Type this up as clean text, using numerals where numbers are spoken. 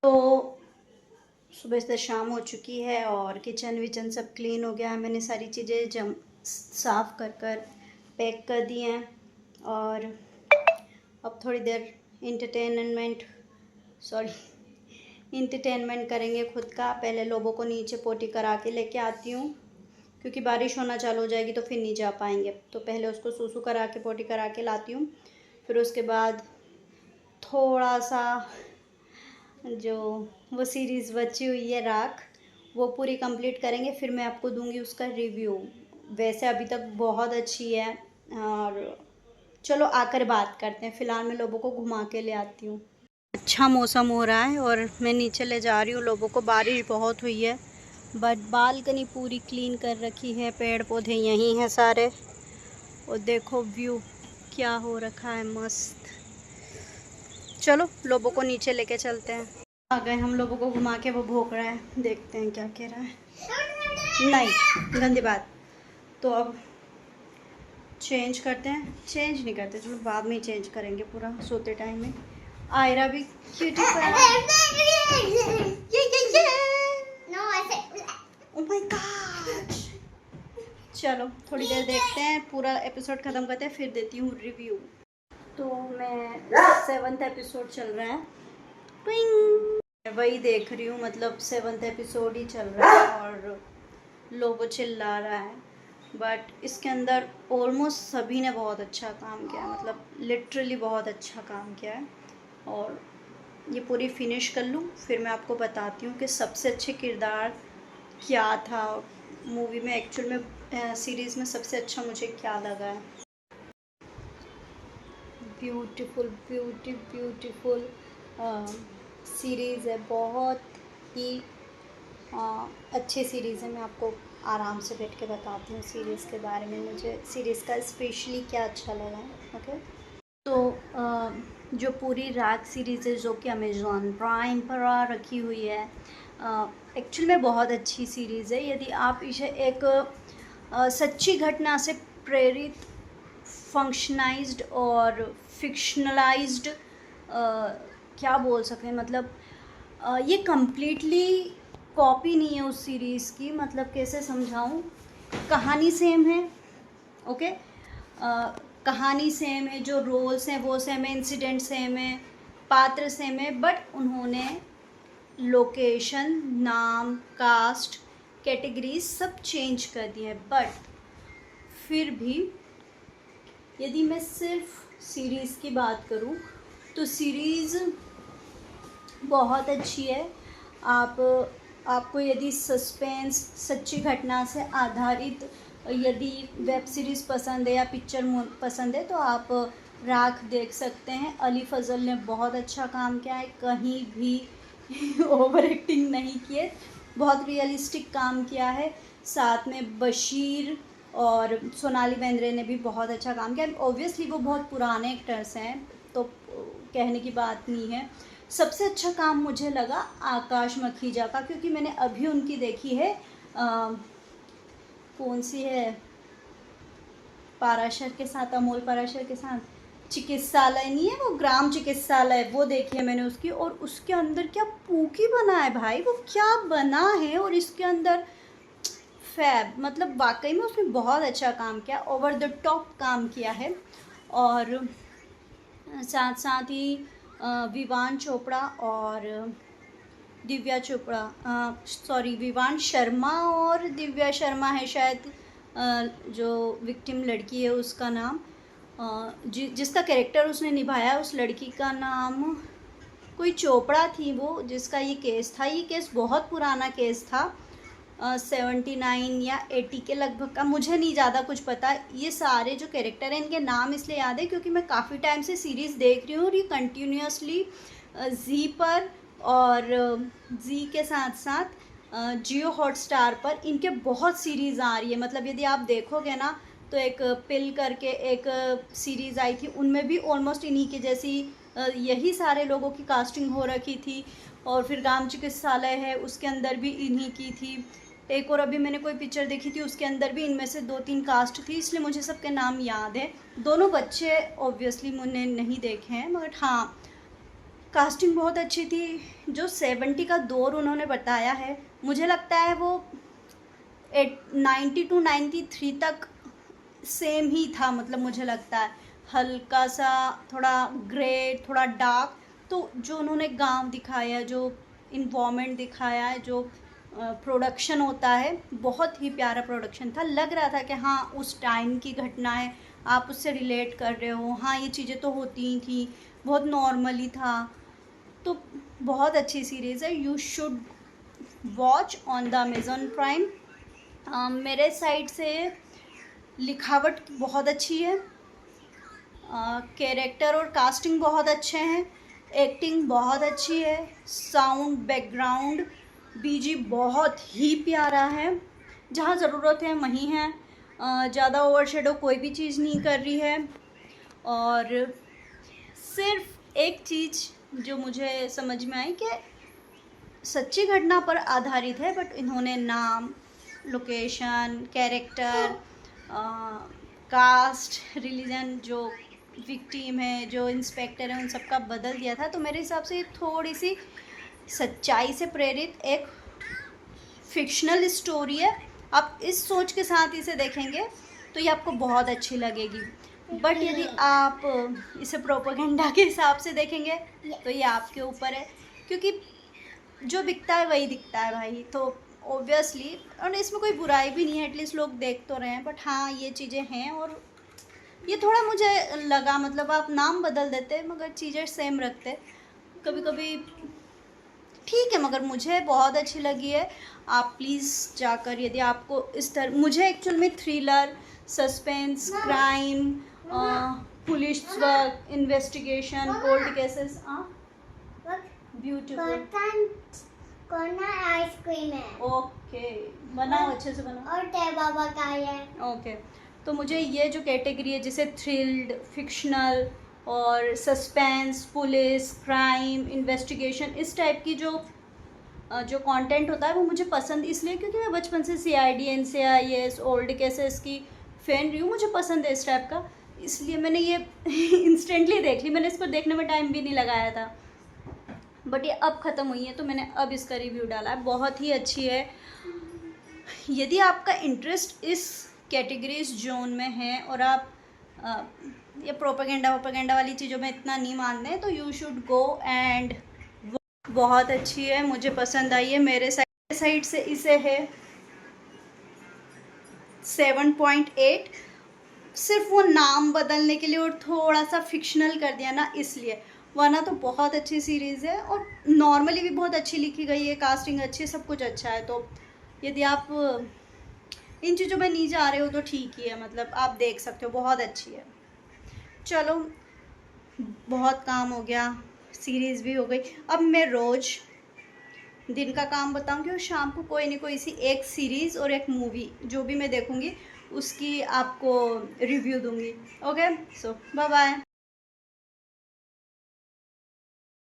तो सुबह से शाम हो चुकी है और किचन विचन सब क्लीन हो गया है। मैंने सारी चीज़ें साफ़ कर कर पैक कर दी हैं और अब थोड़ी देर इंटरटेनमेंट करेंगे खुद का। पहले लोगों को नीचे पोटी करा के लेके आती हूँ क्योंकि बारिश होना चालू हो जाएगी तो फिर नहीं जा पाएंगे। तो पहले उसको सूसू करा के पोटी करा के लाती हूँ। फिर उसके बाद थोड़ा सा जो वो सीरीज़ बची हुई है राख, वो पूरी कंप्लीट करेंगे। फिर मैं आपको दूंगी उसका रिव्यू। वैसे अभी तक बहुत अच्छी है और चलो आकर बात करते हैं। फ़िलहाल मैं लोगों को घुमा के ले आती हूँ। अच्छा मौसम हो रहा है और मैं नीचे ले जा रही हूँ लोगों को। बारिश बहुत हुई है बट बालकनी पूरी क्लीन कर रखी है। पेड़ पौधे यहीं हैं सारे और देखो व्यू क्या हो रखा है, मस्त। चलो लोगों को नीचे लेके चलते हैं। आ गए हम लोगों को घुमा के। वो भौंक रहा है, देखते हैं क्या कह रहा है। नहीं, गंदी बात। तो अब चेंज करते हैं। चेंज नहीं करते, चलो बाद में ही चेंज करेंगे पूरा सोते टाइम में। आयरा भी क्यूटी ओह माय गॉड। चलो थोड़ी देर देखते हैं, पूरा एपिसोड ख़त्म करते हैं फिर देती हूँ रिव्यू। तो मैं 7th एपिसोड चल रहा है, वही देख रही हूँ। मतलब 7th एपिसोड ही चल रहा है और लोगो चिल्ला रहा है बट इसके अंदर ऑलमोस्ट सभी ने बहुत अच्छा काम किया है। मतलब लिटरली बहुत अच्छा काम किया है और ये पूरी फिनिश कर लूँ फिर मैं आपको बताती हूँ कि सबसे अच्छे किरदार क्या था मूवी में। एक्चुअल में सीरीज़ में सबसे अच्छा मुझे क्या लगा है। ब्यूटीफुल ब्यूटीफुल सीरीज़ है, बहुत ही अच्छी सीरीज़ है। मैं आपको आराम से बैठ के बताती हूँ सीरीज़ के बारे में, मुझे सीरीज़ का स्पेशली क्या अच्छा लगा है। ओके, तो जो पूरी राग सीरीज़ है जो कि अमेज़ॉन प्राइम पर रखी हुई है, एक्चुअल में बहुत अच्छी सीरीज़ है। यदि आप इसे एक सच्ची घटना से प्रेरित, फंक्शनाइज्ड और फिक्शनलाइज्ड क्या बोल सकते हैं, मतलब ये कम्प्लीटली कॉपी नहीं है उस सीरीज़ की। मतलब कैसे समझाऊँ, कहानी सेम है, ओके, कहानी सेम है, जो रोल्स हैं वो सेम है, इंसिडेंट सेम है, पात्र सेम है, बट उन्होंने लोकेशन, नाम, कास्ट, कैटेगरीज सब चेंज कर दिए हैं। बट फिर भी यदि मैं सिर्फ सीरीज़ की बात करूं तो सीरीज़ बहुत अच्छी है। आपको यदि सस्पेंस, सच्ची घटना से आधारित यदि वेब सीरीज़ पसंद है या पिक्चर पसंद है तो आप राख देख सकते हैं। अली फजल ने बहुत अच्छा काम किया है, कहीं भी ओवर एक्टिंग नहीं किए, बहुत रियलिस्टिक काम किया है। साथ में बशीर और सोनाली बेंद्रे ने भी बहुत अच्छा काम किया। ऑब्वियसली वो बहुत पुराने एक्टर्स हैं तो कहने की बात नहीं है। सबसे अच्छा काम मुझे लगा आकाश मखीजा का, क्योंकि मैंने अभी उनकी देखी है, कौन सी है, पाराशर के साथ, अमोल पाराशर के साथ, चिकित्सालय नहीं है वो, ग्राम चिकित्सालय, वो देखी है मैंने उसकी। और उसके अंदर क्या पूकी बना है भाई, वो क्या बना है। और इसके अंदर फैब, मतलब वाकई में उसने बहुत अच्छा काम किया, ओवर द टॉप काम किया है। और साथ साथ ही विवान चोपड़ा और दिव्या चोपड़ा, सॉरी विवान शर्मा और दिव्या शर्मा है शायद, जो विक्टिम लड़की है उसका नाम, जिसका कैरेक्टर उसने निभाया उस लड़की का नाम कोई चोपड़ा थी वो, जिसका ये केस था। ये केस बहुत पुराना केस था, 79 या 80 के लगभग का, मुझे नहीं ज़्यादा कुछ पता। ये सारे जो कैरेक्टर हैं इनके नाम इसलिए याद है क्योंकि मैं काफ़ी टाइम से सीरीज़ देख रही हूँ और ये कंटिन्यूसली जी पर और जी के साथ साथ जियो हॉटस्टार पर इनके बहुत सीरीज़ आ रही है। मतलब यदि आप देखोगे ना तो एक पिल करके एक सीरीज़ आई थी, उनमें भी ऑलमोस्ट इन्हीं के जैसी यही सारे लोगों की कास्टिंग हो रखी थी। और फिर ग्राम चिकित्सालय है उसके अंदर भी इन्हीं की थी। एक और अभी मैंने कोई पिक्चर देखी थी उसके अंदर भी इनमें से 2-3 कास्ट थी, इसलिए मुझे सबके नाम याद है। दोनों बच्चे ऑब्वियसली मैंने नहीं देखे हैं, बट हाँ कास्टिंग बहुत अच्छी थी। जो 70 का दौर उन्होंने बताया है, मुझे लगता है वो 90 टू 93 तक सेम ही था। मतलब मुझे लगता है हल्का सा थोड़ा ग्रे, थोड़ा डार्क। तो जो उन्होंने गांव दिखाया, जो इन्वायरमेंट दिखाया है, जो प्रोडक्शन होता है, बहुत ही प्यारा प्रोडक्शन था। लग रहा था कि हाँ उस टाइम की घटनाएं आप उससे रिलेट कर रहे हो, हाँ ये चीज़ें तो होती ही थी, बहुत नॉर्मली था। तो बहुत अच्छी सीरीज़ है, you should watch on the Amazon prime. मेरे साइड से लिखावट बहुत अच्छी है, कैरेक्टर और कास्टिंग बहुत अच्छे हैं, एक्टिंग बहुत अच्छी है, साउंड बैकग्राउंड बीजी बहुत ही प्यारा है। जहाँ ज़रूरत है वहीं है, ज़्यादा ओवरशेडो कोई भी चीज़ नहीं कर रही है। और सिर्फ एक चीज़ जो मुझे समझ में आई कि सच्ची घटना पर आधारित है, बट इन्होंने नाम, लोकेशन, कैरेक्टर, कास्ट, रिलीजन, जो विक्टिम है, जो इंस्पेक्टर है, उन सब का बदल दिया था। तो मेरे हिसाब से थोड़ी सी सच्चाई से प्रेरित एक फिक्शनल स्टोरी है। आप इस सोच के साथ इसे देखेंगे तो ये आपको बहुत अच्छी लगेगी। बट यदि आप इसे प्रोपेगेंडा के हिसाब से देखेंगे तो ये आपके ऊपर है, क्योंकि जो बिकता है वही दिखता है भाई। तो ऑब्वियसली, और इसमें कोई बुराई भी नहीं है, एटलीस्ट लोग देख तो रहे हैं। बट हाँ ये चीज़ें हैं, और ये थोड़ा मुझे लगा, मतलब आप नाम बदल देते मगर चीज़ें सेम रखते कभी कभी, ठीक है। मगर मुझे बहुत अच्छी लगी है। आप प्लीज़ जाकर, यदि आपको इस तरह, मुझे एक्चुअल में thriller, suspense, crime, police work, investigation, cold cases, beautiful. कौन आइसक्रीम है? ओके, बनाओ अच्छे से बनाओ। और टे बाबा का है। ओके, तो मुझे ये जो कैटेगरी है, जैसे थ्रिल्ड, फिक्शनल और सस्पेंस, पुलिस, क्राइम, इन्वेस्टिगेशन, इस टाइप की जो कंटेंट होता है वो मुझे पसंद इसलिए क्योंकि मैं बचपन से CID, NCIS, ओल्ड केसेस की फ़ैन रही हूँ। मुझे पसंद है इस टाइप का, इसलिए मैंने ये इंस्टेंटली देख ली। मैंने इस पर देखने में टाइम भी नहीं लगाया था, बट ये अब ख़त्म हुई है तो मैंने अब इसका रिव्यू डाला है। बहुत ही अच्छी है। यदि आपका इंटरेस्ट इस कैटेगरीज जोन में है और आप ये प्रोपेगेंडा वाली चीज़ों में इतना नहीं मानते हैं, तो यू शुड गो एंड। बहुत अच्छी है, मुझे पसंद आई है। मेरे साइड से इसे है 7.8। सिर्फ वो नाम बदलने के लिए और थोड़ा सा फिक्शनल कर दिया ना, इसलिए। वरना तो बहुत अच्छी सीरीज़ है, और नॉर्मली भी बहुत अच्छी लिखी गई है, कास्टिंग अच्छी है, सब कुछ अच्छा है। तो यदि आप इन चीज़ों में नहीं जा रहे हो तो ठीक ही है, मतलब आप देख सकते हो, बहुत अच्छी है। चलो, बहुत काम हो गया, सीरीज़ भी हो गई। अब मैं रोज़ दिन का काम बताऊंगी और शाम को कोई नहीं कोई सी एक सीरीज़ और एक मूवी जो भी मैं देखूंगी उसकी आपको रिव्यू दूंगी। ओके, सो बाय बाय।